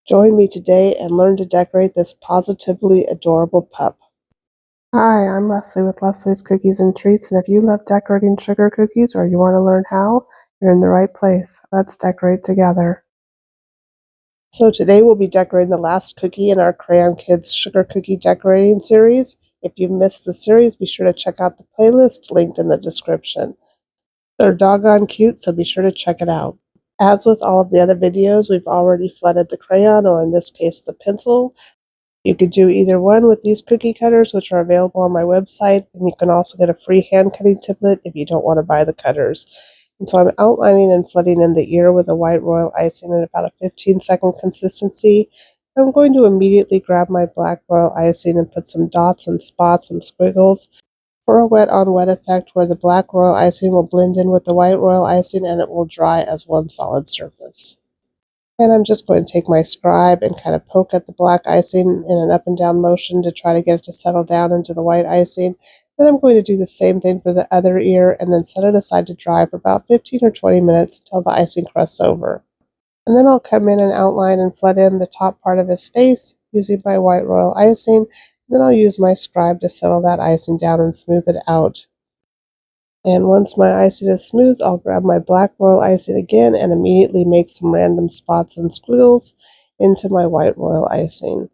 Join me today and learn to decorate this positively adorable pup. Hi, I'm Leslie with Leslie's Cookies and Treats, and if you love decorating sugar cookies or you want to learn how, you're in the right place. Let's decorate together. So today we'll be decorating the last cookie in our Krayon Kidz sugar cookie decorating series. If you've missed the series, be sure to check out the playlist linked in the description. They're doggone cute, so be sure to check it out. As with all of the other videos, we've already flooded the crayon, or in this case the pencil. You could do either one with these cookie cutters, which are available on my website, and you can also get a free hand cutting template if you don't want to buy the cutters. And so I'm outlining and flooding in the ear with a white royal icing at about a 15-second consistency. I'm going to immediately grab my black royal icing and put some dots and spots and squiggles for a wet-on-wet effect where the black royal icing will blend in with the white royal icing and it will dry as one solid surface. And I'm just going to take my scribe and kind of poke at the black icing in an up and down motion to try to get it to settle down into the white icing. Then I'm going to do the same thing for the other ear and then set it aside to dry for about 15 or 20 minutes until the icing crusts over. And then I'll come in and outline and flood in the top part of his face using my white royal icing. Then I'll use my scribe to settle that icing down and smooth it out. And once my icing is smooth, I'll grab my black royal icing again and immediately make some random spots and squiggles into my white royal icing.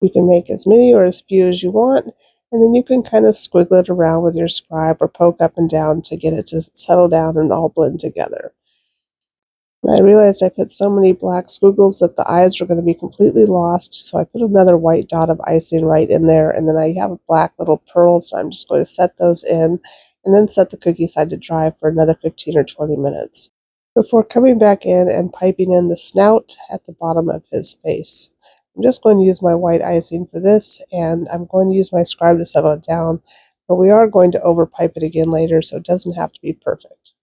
You can make as many or as few as you want, and then you can kind of squiggle it around with your scribe or poke up and down to get it to settle down and all blend together. And I realized I put so many black squiggles that the eyes were going to be completely lost, so I put another white dot of icing right in there, and then I have black little pearls, so I'm just going to set those in, and then set the cookie side to dry for another 15 or 20 minutes, before coming back in and piping in the snout at the bottom of his face. I'm just going to use my white icing for this, and I'm going to use my scribe to settle it down, but we are going to overpipe it again later, so it doesn't have to be perfect.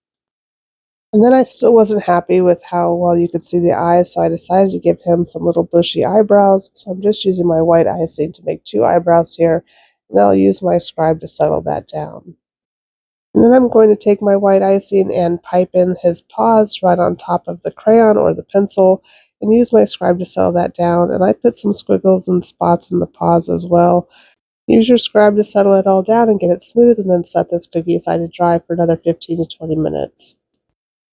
And then I still wasn't happy with how well you could see the eyes, so I decided to give him some little bushy eyebrows. So I'm just using my white icing to make 2 eyebrows here, and I'll use my scribe to settle that down. And then I'm going to take my white icing and pipe in his paws right on top of the crayon or the pencil, and use my scribe to settle that down. And I put some squiggles and spots in the paws as well. Use your scribe to settle it all down and get it smooth, and then set this cookie aside to dry for another 15 to 20 minutes.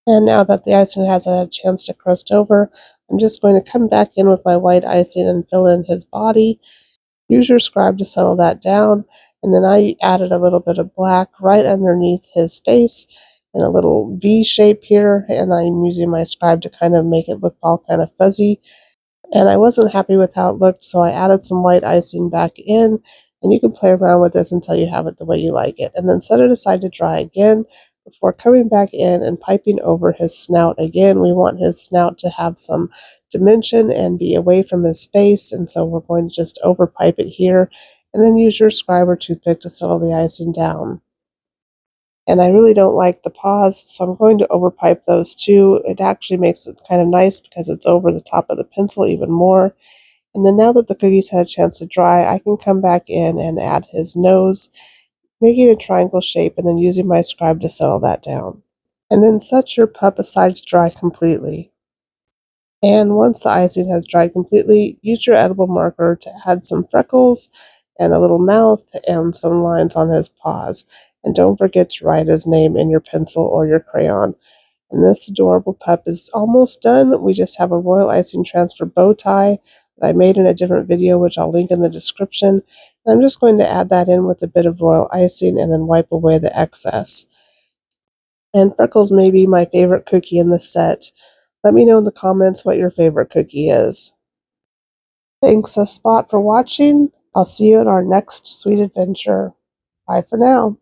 And now that the icing has had a chance to crust over, I'm just going to come back in with my white icing and fill in his body. Use your scribe to settle that down, and then I added a little bit of black right underneath his face in a little V shape here, and I'm using my scribe to kind of make it look all kind of fuzzy. And I wasn't happy with how it looked, so I added some white icing back in, and you can play around with this until you have it the way you like it, and then set it aside to dry again before coming back in and piping over his snout again. We want his snout to have some dimension and be away from his face, and so we're going to just overpipe it here, and then use your scribe or toothpick to settle the icing down. And I really don't like the paws, so I'm going to overpipe those too. It actually makes it kind of nice because it's over the top of the pencil even more. And then now that the cookies had a chance to dry, I can come back in and add his nose, making a triangle shape, and then using my scribe to settle that down. And then set your pup aside to dry completely. And once the icing has dried completely, use your edible marker to add some freckles and a little mouth and some lines on his paws. And don't forget to write his name in your pencil or your crayon. And this adorable pup is almost done. We just have a royal icing transfer bow tie that I made in a different video, which I'll link in the description. And I'm just going to add that in with a bit of royal icing and then wipe away the excess. And freckles may be my favorite cookie in the set. Let me know in the comments what your favorite cookie is. Thanks a spot for watching. I'll see you in our next sweet adventure. Bye for now.